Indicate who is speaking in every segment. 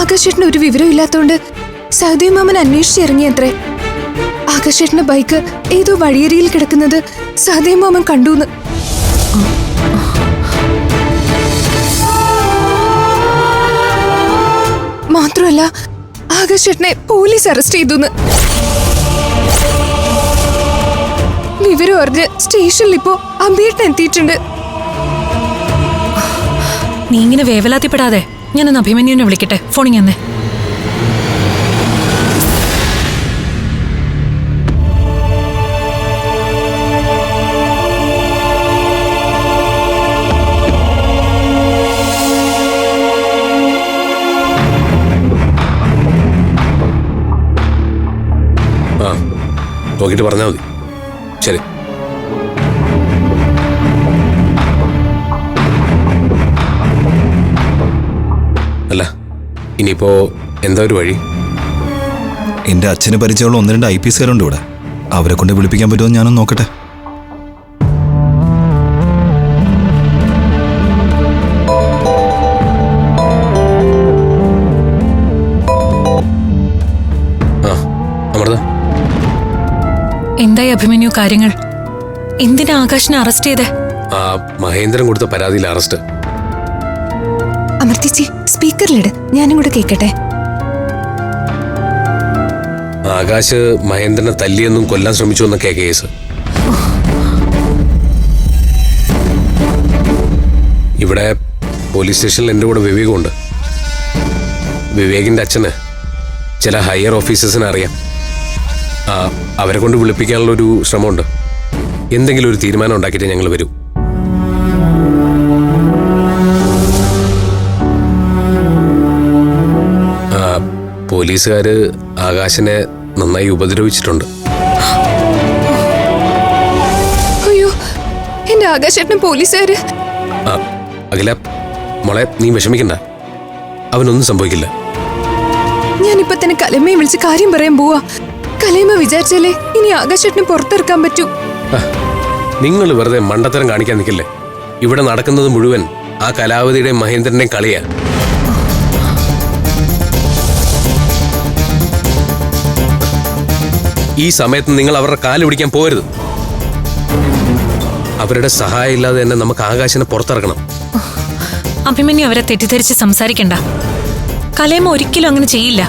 Speaker 1: ആകാശേട്ടന് ഒരു വിവരം ഇല്ലാത്തോണ്ട് സഹദേവ് മാമൻ അന്വേഷിച്ചിറങ്ങിയത്രേ. ആകാശേട്ടന്റെ ബൈക്ക് ഏതോ വഴിയരിയിൽ കിടക്കുന്നത് സഹദേവ് മാമൻ കണ്ടൂന്ന്. മാത്രമല്ല ആകാശേട്ടനെ പോലീസ് അറസ്റ്റ് ചെയ്തു. വിവരം അറിഞ്ഞ് സ്റ്റേഷനിൽ ഇപ്പോ അമ്പിയേട്ടൻ എത്തിയിട്ടുണ്ട്.
Speaker 2: നീ ഇങ്ങനെ വേവലാത്തിപ്പെടാതെ, ഞാനൊന്ന് അഭിമന്യുവിനെ വിളിക്കട്ടെ. ഫോണിങ് തന്നെ.
Speaker 3: നോക്കിട്ട് പറഞ്ഞാൽ മതി. ശരി. അല്ല, ഇനിയിപ്പോ എന്താ ഒരു വഴി?
Speaker 4: എന്റെ അച്ഛന് പരിചയമുള്ള 1-2 IPSകാരുണ്ട് ഇവിടെ. അവരെ കൊണ്ട് വിളിപ്പിക്കാൻ പറ്റുമോ ഞാനൊന്ന് നോക്കട്ടെ.
Speaker 2: എന്തായി അഭിമന്യു കാര്യങ്ങൾ? എന്തിനാ ആകാശിനെ അറസ്റ്റ് ചെയ്തേ?
Speaker 3: ആ മഹേന്ദ്രൻ കൊടുത്ത പരാതിയിൽ അറസ്റ്റ്.
Speaker 1: അമർത്തിച്ചി സ്പീക്കറിലിട്, ഞാനും കൂടെ കേക്കട്ടെ.
Speaker 3: ആകാശ് മഹേന്ദ്രനെ തല്ലിയെന്നും കൊല്ലാൻ ശ്രമിച്ചു എന്നൊക്കെയാ കേസ്. ഇവിടെ പോലീസ് സ്റ്റേഷനിൽ എൻ്റെ കൂടെ വിവേകമുണ്ട്. വിവേകിന്റെ അച്ഛന് ചില ഹയർ ഓഫീസേഴ്സിനെ അറിയാം. അവരെ കൊണ്ട് വിളിപ്പിക്കാനുള്ള ഒരു ശ്രമമുണ്ട്. എന്തെങ്കിലും ഒരു തീരുമാനം ഉണ്ടാക്കിയിട്ട് ഞങ്ങൾ വരും. പോലീസുകാര് ആകാശിനെ നന്നായി ഉപദ്രവിച്ചിട്ടുണ്ട്.
Speaker 1: അയ്യോ, എന്റെ ആകാശേട്ടൻ പോലീസുകാര്.
Speaker 3: അഖില മോളെ, നീ വിഷമിക്കണ്ട, അവനൊന്നും സംഭവിക്കില്ല.
Speaker 1: ഞാനിപ്പോ തന്നെ കലമ്മയെ വിളിച്ച് കാര്യം പറയാൻ പോവാ. കലയമ്മ വിചാരിച്ചാലേ ഇനി ആകാശേട്ടനെ പുറത്തിറക്കാൻ പറ്റൂ.
Speaker 3: നിങ്ങൾ വെറുതെ മണ്ടത്തരം കാണിക്കാൻ നിൽക്കില്ലേ? ഇവിടെ നടക്കുന്നത് മുഴുവൻ ആ കലാവതിയുടെയും മഹേന്ദ്രന്റെയും കളിയാ. ഈ സമയത്ത് നിങ്ങൾ അവരുടെ കാല് പിടിക്കാൻ പോകരുത്. അവരുടെ സഹായം ഇല്ലാതെ തന്നെ നമുക്ക് ആകാശിനെ പുറത്തിറക്കണം.
Speaker 2: അഭിമന്യു അവരെ തെറ്റിദ്ധരിച്ച് സംസാരിക്കണ്ട. കലയമ്മ ഒരിക്കലും അങ്ങനെ ചെയ്യില്ല.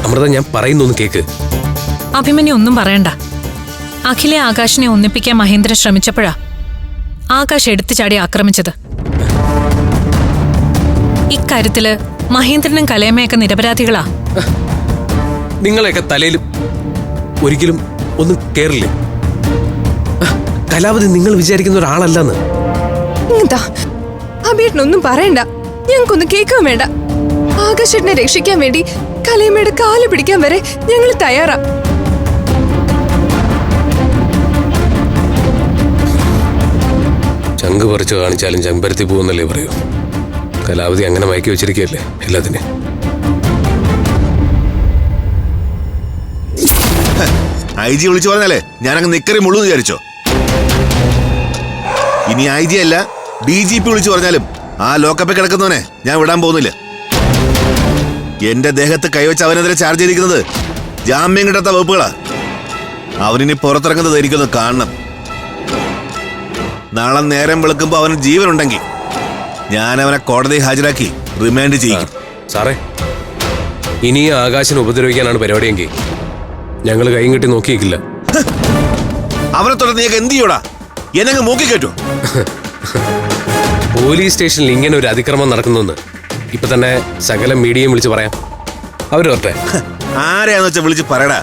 Speaker 3: അമൃത, ഞാൻ പറയുന്നൊന്ന് കേക്ക്.
Speaker 2: അഭിമന്യു ഒന്നും പറയണ്ട. അഖിലെ ആകാശിനെ ഒന്നിപ്പിക്കാൻ മഹേന്ദ്രൻ ശ്രമിച്ചപ്പോഴാ ആകാശ് എടുത്തു ചാടി ആക്രമിച്ചത്. ഇക്കാര്യത്തില് മഹേന്ദ്രനും കലയമ്മയൊക്കെ നിരപരാധികളാ.
Speaker 3: നിങ്ങളെയൊക്കെ തലയിലും ഒരിക്കലും ഒന്നും കേറില്ലേ? കലാവതി നിങ്ങൾ വിചാരിക്കുന്ന ഒരാളല്ലെന്ന്.
Speaker 1: അഭിയേട്ടനൊന്നും പറയണ്ട, ഞങ്ങൾക്കൊന്നും കേൾക്കാൻ വേണ്ട. ആകാശേട്ടനെ രക്ഷിക്കാൻ വേണ്ടി കലയമ്മയുടെ കാല് പിടിക്കാൻ വരെ ഞങ്ങൾ തയ്യാറാ.
Speaker 3: ചങ്ക് പറിച്ചു കാണിച്ചാലും ചമ്പരത്തി പോകുന്നല്ലേ പറയൂ. കലാവതി അങ്ങനെ മയക്കി വെച്ചിരിക്കുകയല്ലേ എല്ലാത്തിനും.
Speaker 5: IG വിളിച്ചു പറഞ്ഞാലേ ഞാനങ്ങ് നിക്കറി മുള്ളു വിചാരിച്ചോ? ഇനി IG അല്ല DGP വിളിച്ചു പറഞ്ഞാലും ആ ലോക്കപ്പിൽ കിടക്കുന്നവനെ ഞാൻ വിടാൻ പോകുന്നില്ല. എന്റെ ദേഹത്ത് കൈവച്ച് അവനെതിരെ ചാർജ് ചെയ്തിരിക്കുന്നത് ജാമ്യം കിട്ടാത്ത വകുപ്പുകളാ. അവനിനി പുറത്തിറങ്ങുന്നത് എനിക്കൊന്ന് കാണണം. നാളെ നേരം വെളുക്കുമ്പോ അവന് ജീവനുണ്ടെങ്കിൽ ഞാൻ അവനെ കോടതിയിൽ ഹാജരാക്കി റിമാൻഡ് ചെയ്യും.
Speaker 3: സാറേ, ഇനി ആകാശിനെ ഉപദ്രവിക്കാനാണ് പരിപാടിയെങ്കിൽ ഞങ്ങൾ കൈയും കെട്ടി നോക്കിയേക്കില്ല.
Speaker 5: അവനെ തൊട്ട് നീക്ക് എന്ത് ചെയ്യൂടാ? എന്നെ മൂക്കിക്കേറ്റോ?
Speaker 3: പോലീസ് സ്റ്റേഷനിൽ ഇങ്ങനെ ഒരു അതിക്രമം നടക്കുന്നെന്ന് ഇപ്പൊ തന്നെ സകല മീഡിയയും വിളിച്ച് പറയാം. അവര് വരട്ടെ.
Speaker 5: ആരെയാന്ന് വെച്ചാ വിളിച്ച് പറയടാ.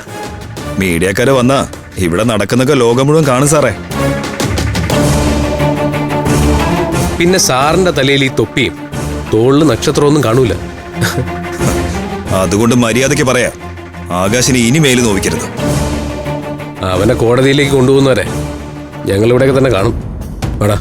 Speaker 4: മീഡിയക്കാരെ വന്നാ ഇവിടെ നടക്കുന്നൊക്കെ ലോകം മുഴുവൻ കാണും സാറേ.
Speaker 3: പിന്നെ സാറിന്റെ തലയിൽ ഈ തൊപ്പിയും തോളില് നക്ഷത്രമൊന്നും കാണൂല.
Speaker 4: അതുകൊണ്ട് മര്യാദയ്ക്ക് പറയാ, ആകാശിനെ ഇനി മേല് നോവിക്കരുത്.
Speaker 3: അവനെ കോടതിയിലേക്ക് കൊണ്ടുപോകുന്നവരെ ഞങ്ങൾ ഇവിടെയൊക്കെ തന്നെ കാണും. വേടാ.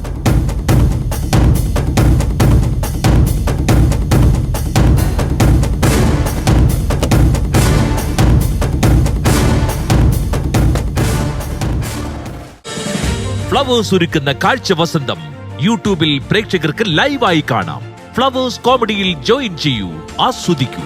Speaker 6: ഫ്ലവേഴ്സ് ഒരുക്കുന്ന കാഴ്ച വസന്തം യൂട്യൂബിൽ പ്രേക്ഷകർക്ക് ലൈവായി കാണാം. ഫ്ലവേഴ്സ് കോമഡിയിൽ ജോയിൻ ചെയ്യൂ, ആസ്വദിക്കൂ.